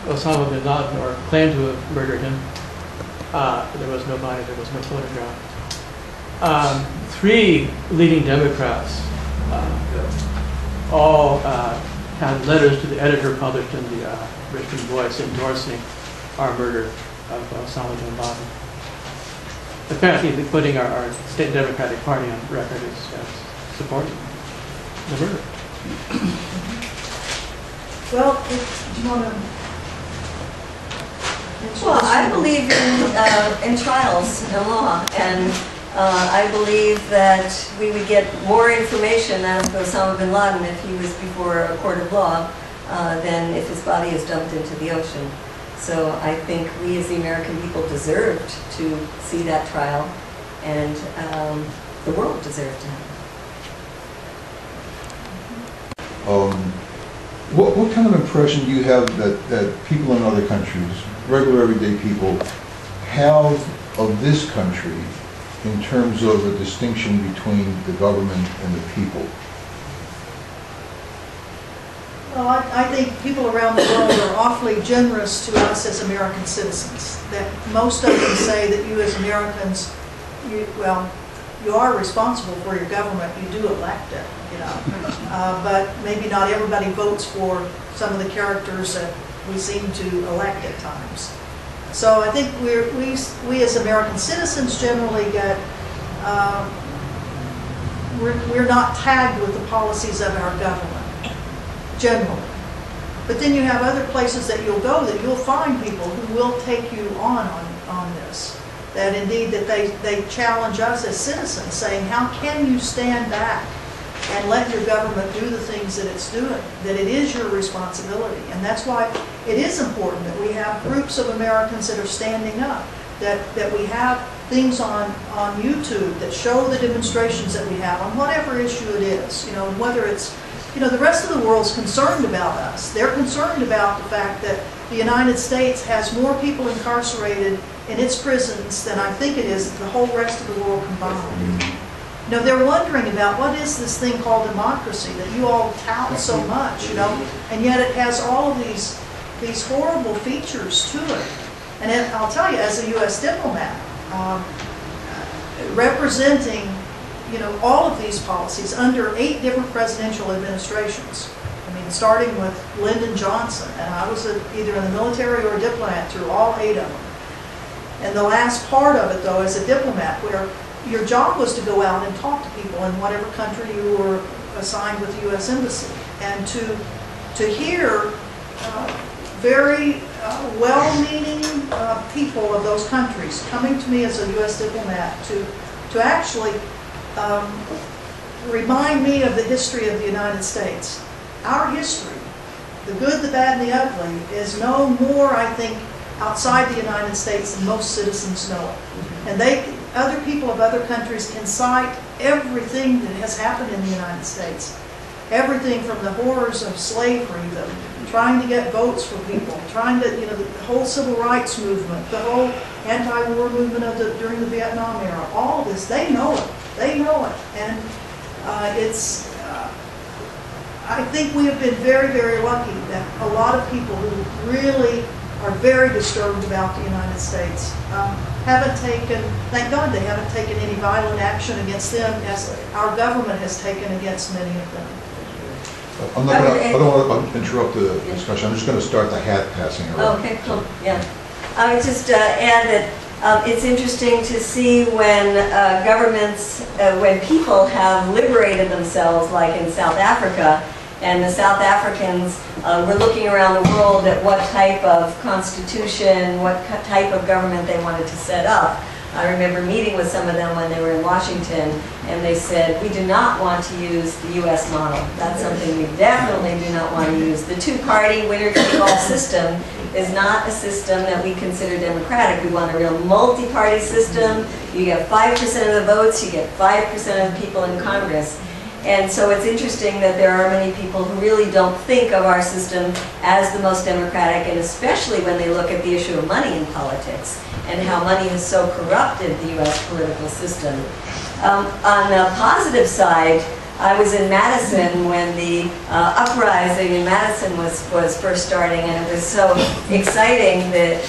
Osama bin Laden, or claimed to have murdered him. There was no body, there was no photograph. 3 leading Democrats all had letters to the editor published in the Richmond Voice endorsing our murder of Osama bin Laden. Apparently, putting our state Democratic Party on record as supporting the murder. Well, do you want to? Well, I believe in trials and law, and I believe that we would get more information out of Osama bin Laden if he was before a court of law than if his body is dumped into the ocean. So I think we as the American people deserved to see that trial, and the world deserved to have it. What kind of impression do you have that people in other countries, regular everyday people, have of this country in terms of the distinction between the government and the people? Well, I think people around the world are awfully generous to us as American citizens. That most of them say that you as Americans, you are responsible for your government. You do elect it, you know. But maybe not everybody votes for some of the characters that we seem to elect at times. So I think we as American citizens generally get, we're not tagged with the policies of our government, generally. But then you have other places that you'll go that you'll find people who will take you on this. That indeed that they challenge us as citizens, saying, how can you stand back and let your government do the things that it's doing, that it is your responsibility. And that's why it is important that we have groups of Americans that are standing up, that we have things on YouTube that show the demonstrations that we have on whatever issue it is, you know, whether it's, you know, the rest of the world's concerned about us. They're concerned about the fact that the United States has more people incarcerated in its prisons than I think it is the whole rest of the world combined. You know, they're wondering about what is this thing called democracy that you all tout so much, you know, and yet it has all of these horrible features to it. And I'll tell you, as a U.S. diplomat, representing, you know, all of these policies under 8 different presidential administrations. I mean, starting with Lyndon Johnson, and I was either in the military or a diplomat through all 8 of them. And the last part of it, though, as a diplomat, where your job was to go out and talk to people in whatever country you were assigned with the U.S. Embassy, and to hear very well-meaning people of those countries coming to me as a U.S. diplomat to actually remind me of the history of the United States. Our history, the good, the bad, and the ugly, is no more, I think, outside the United States than most citizens know it. And other people of other countries can cite everything that has happened in the United States. Everything from the horrors of slavery, trying to get votes for people, trying to, you know, the whole civil rights movement, the whole anti-war movement during the Vietnam era, all of this, they know it. They know it. And I think we have been very, very lucky that a lot of people who really are very disturbed about the United States haven't taken, thank God they haven't taken any violent action against them as our government has taken against many of them. I don't want to interrupt the discussion. I'm just going to start the hat passing around. Okay, cool. Yeah. I would just add that it's interesting to see when governments, when people have liberated themselves, like in South Africa, and the South Africans were looking around the world at what type of constitution, what type of government they wanted to set up. I remember meeting with some of them when they were in Washington, and they said, we do not want to use the U.S. model. That's something we definitely do not want to use. The two-party winner-take-all system is not a system that we consider democratic. We want a real multi-party system. You get 5% of the votes, you get 5% of the people in Congress. And so it's interesting that there are many people who really don't think of our system as the most democratic, and especially when they look at the issue of money in politics and how money has so corrupted the U.S. political system. On the positive side, I was in Madison when the uprising in Madison was first starting, and it was so exciting that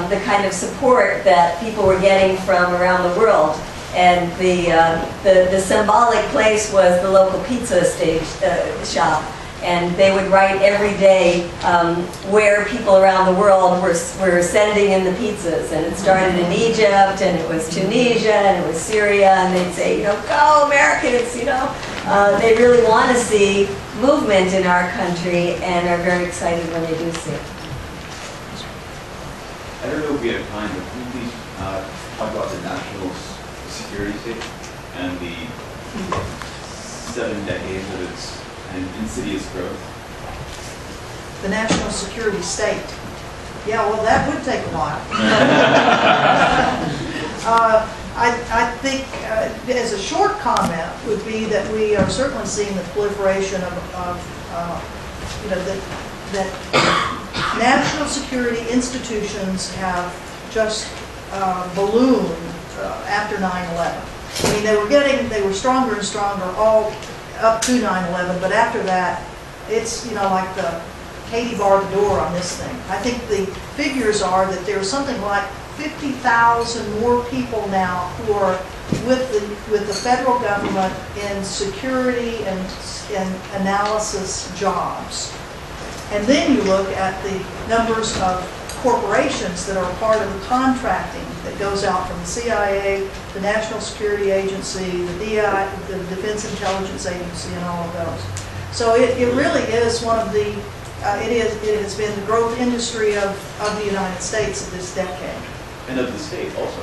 the kind of support that people were getting from around the world. And the symbolic place was the local pizza shop. And they would write every day where people around the world were sending in the pizzas. And it started in Egypt, and it was Tunisia, and it was Syria, and they'd say, you know, go Americans, you know. They really want to see movement in our country and are very excited when they do see it. I don't know if we have time, but can you please talk about the national security state and the 7 decades of its insidious growth? The national security state. Yeah, well, that would take a while. I think, as a short comment, would be that we are certainly seeing the proliferation of you know, that national security institutions have just ballooned after 9/11. I mean, they were stronger and stronger all up to 9/11, but after that, it's, you know, like the Katie barred the door on this thing. I think the figures are that there's something like 50,000 more people now who are with the federal government in security and analysis jobs. And then you look at the numbers of corporations that are part of the contracting that goes out from the CIA, the National Security Agency, the DI, the Defense Intelligence Agency, and all of those. So it really is one of the, it has been the growth industry of the United States of this decade. And of the state also.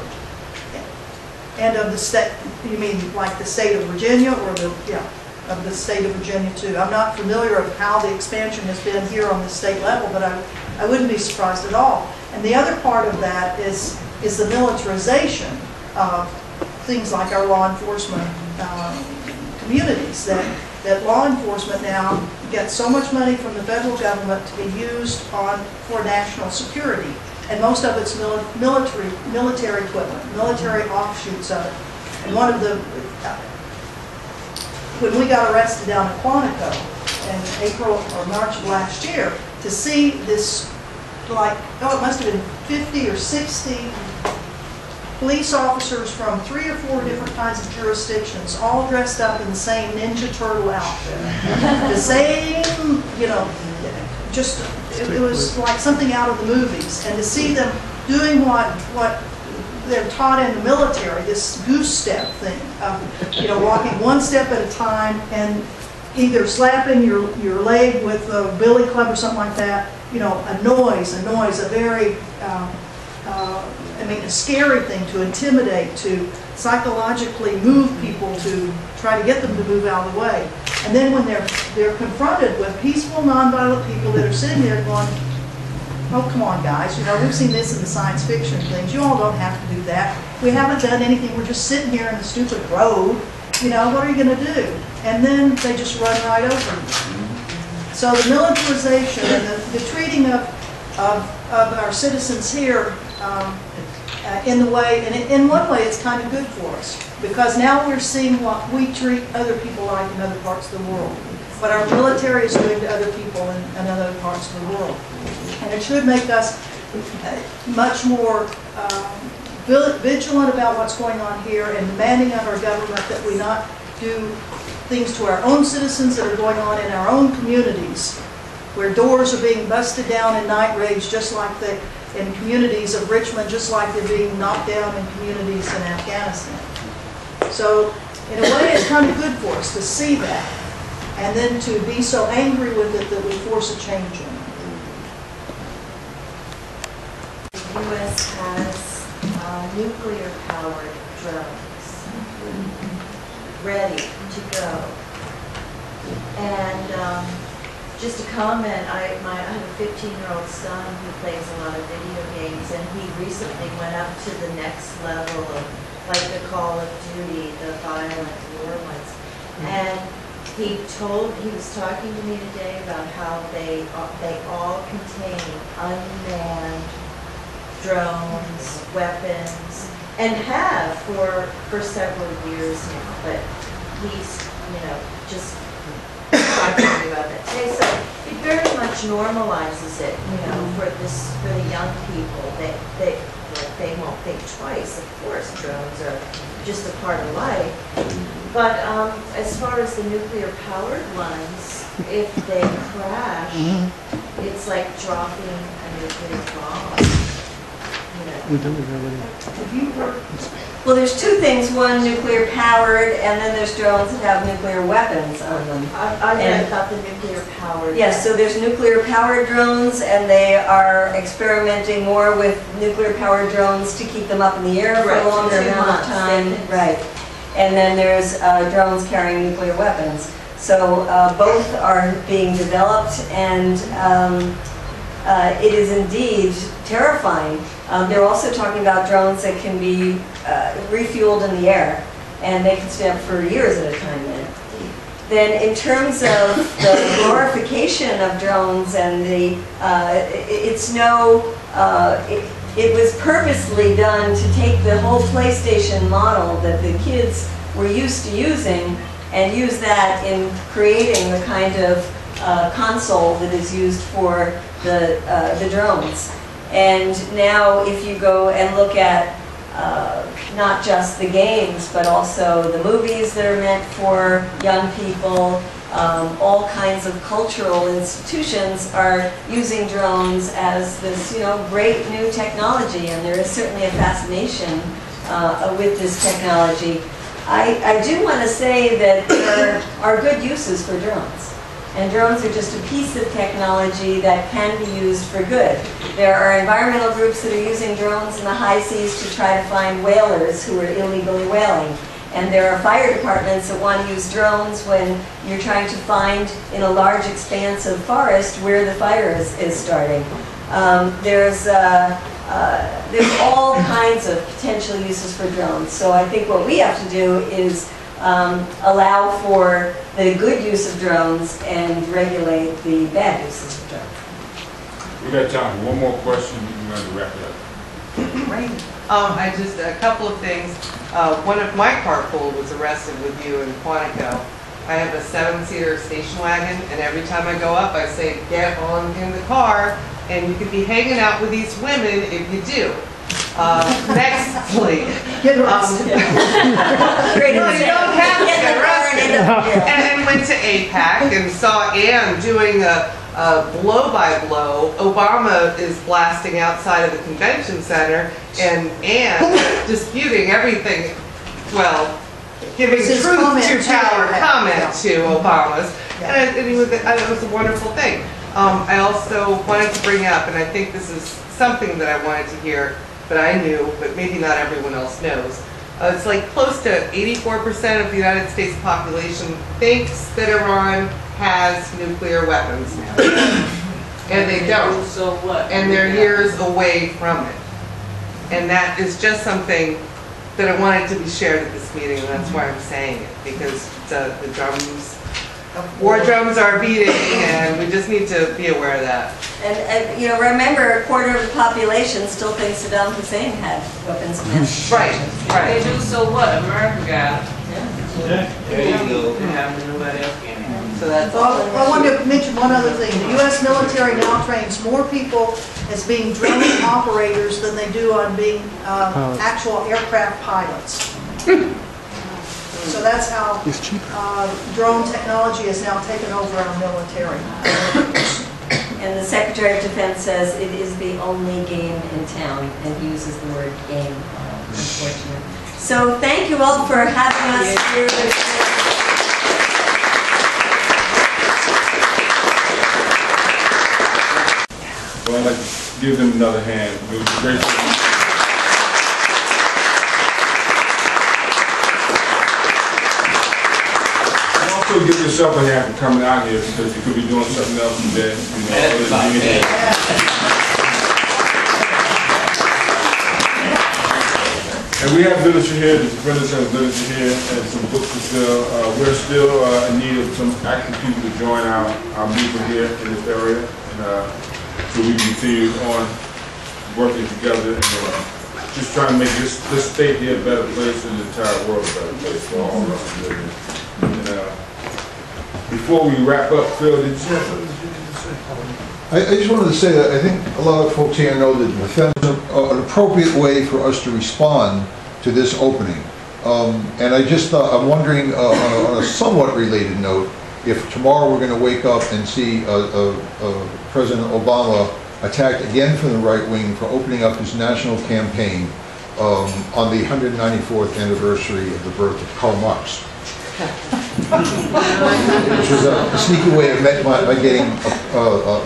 And of the state, you mean like the state of Virginia, or the, yeah, of the state of Virginia too. I'm not familiar with how the expansion has been here on the state level, but I wouldn't be surprised at all. And the other part of that is the militarization of things like our law enforcement communities, that law enforcement now gets so much money from the federal government to be used for national security. And most of it's military equipment, military offshoots of it. And one of the, when we got arrested down in Quantico in April or March of last year, to see this, like, oh, it must have been 50 or 60 police officers from 3 or 4 different kinds of jurisdictions, all dressed up in the same Ninja Turtle outfit. The same, you know, just, it was like something out of the movies. And to see them doing what they're taught in the military, this goose step thing, you know, walking one step at a time and either slapping your leg with a billy club or something like that, you know, a noise, a very, I mean, a scary thing to intimidate, to psychologically move people, to try to get them to move out of the way. And then when they're confronted with peaceful, nonviolent people that are sitting there going, oh, come on, guys, you know, we've seen this in the science fiction things. You all don't have to do that. We haven't done anything. We're just sitting here in the stupid road. You know, what are you going to do? And then they just run right over you. So the militarization and the treating of our citizens here in the way, and in one way it's kind of good for us, because now we're seeing what we treat other people like in other parts of the world, what our military is doing to other people in other parts of the world. And it should make us much more vigilant about what's going on here and demanding of our government that we not do things to our own citizens that are going on in our own communities, where doors are being busted down in night raids just like in communities of Richmond, just like they're being knocked down in communities in Afghanistan. So in a way it's kind of good for us to see that, and then to be so angry with it that we force a change in it. The U.S. has nuclear-powered drones ready to go. And just a comment, I have a 15-year-old son who plays a lot of video games, and he recently went up to the next level of, like, the Call of Duty, the violent war ones. And he was talking to me today about how they all contain unmanned drones, weapons, and have for several years now. But just talking about that today. So it very much normalizes it, for the young people. They won't think twice. Of course, drones are just a part of life. But as far as the nuclear-powered ones, if they crash, it's like dropping a nuclear bomb. Well, there's two things. One, nuclear powered, and then there's drones that have nuclear weapons on them. I read about the nuclear powered. Yes, so there's nuclear powered drones, and they are experimenting more with nuclear powered drones to keep them up in the air for a longer amount of time. Right. And then there's drones carrying nuclear weapons. So both are being developed, and it is indeed terrifying. They're also talking about drones that can be refueled in the air, and they can stay up for years at a time then. In terms of the glorification of drones and the, it was purposely done to take the whole PlayStation model that the kids were used to using and use that in creating the kind of console that is used for the drones. And now if you go and look at not just the games, but also the movies that are meant for young people, all kinds of cultural institutions are using drones as this, great new technology, and there is certainly a fascination with this technology. I do want to say that there are good uses for drones. And drones are just a piece of technology that can be used for good. There are environmental groups that are using drones in the high seas to try to find whalers who are illegally whaling. And there are fire departments that want to use drones when you're trying to find in a large expanse of forest where the fire is starting. There's all kinds of potential uses for drones. So I think what we have to do is allow for the good use of drones and regulate the bad uses of drones. We got time for one more question, we're going to wrap it up. Right. A couple of things. One of my carpool was arrested with you in Quantico. I have a 7-seater station wagon, and every time I go up, I say, get on in the car, and you could be hanging out with these women if you do. Nextly, Get arrested. no, you don't have to get arrested. And then went to APAC and saw Ann doing a blow-by-blow. Obama is blasting outside of the convention center, and Ann disputing everything. Well, giving truth to power comment to Obama's, and it was a wonderful thing. I also wanted to bring up, and I think this is something that I wanted to hear, but I knew, but maybe not everyone else knows. It's like close to 84% of the United States population thinks that Iran has nuclear weapons now. And they don't. So what? And they're years away from it. And that is just something that I wanted to be shared at this meeting, and that's why I'm saying it, because the drums, war drums are beating, and we just need to be aware of that. And remember, a quarter of the population still thinks Saddam Hussein had weapons of mass destruction. Right. They do, so what? America got it. There you go. Nobody else can have it. So that's Well, I wanted to mention one other thing. The U.S. military now trains more people as being drone operators than they do on being actual aircraft pilots. So that's how drone technology has now taken over our military. And the Secretary of Defense says it is the only game in town, and uses the word game, unfortunately. So thank you all for having us here. Well, I'd like to give them another hand. It was great. Also give yourself a hand for coming out here, because you could be doing something else today. And we have literature here, the defenders have literature here, and some books to sell. We're still in need of some active people to join our movement here in this area, and so we continue on working together and just trying to make this state here a better place and the entire world a better place for all of us to live in. And, before we wrap up, Phil, did you have something to say? I just wanted to say that I think a lot of folks here know that defense is an appropriate way for us to respond to this opening. And I just thought, I'm wondering, on a somewhat related note, if tomorrow we're going to wake up and see President Obama attacked again from the right wing for opening up his national campaign on the 194th anniversary of the birth of Karl Marx. Which was a sneaky way of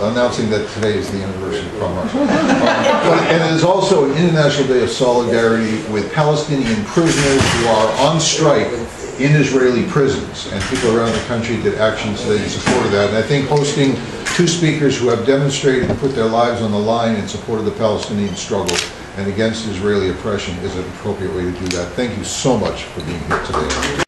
announcing that today is the anniversary of Karl Marx. And it is also an International Day of Solidarity with Palestinian prisoners who are on strike in Israeli prisons. And people around the country did actions today in support of that. And I think hosting two speakers who have demonstrated and put their lives on the line in support of the Palestinian struggle and against Israeli oppression is an appropriate way to do that. Thank you so much for being here today.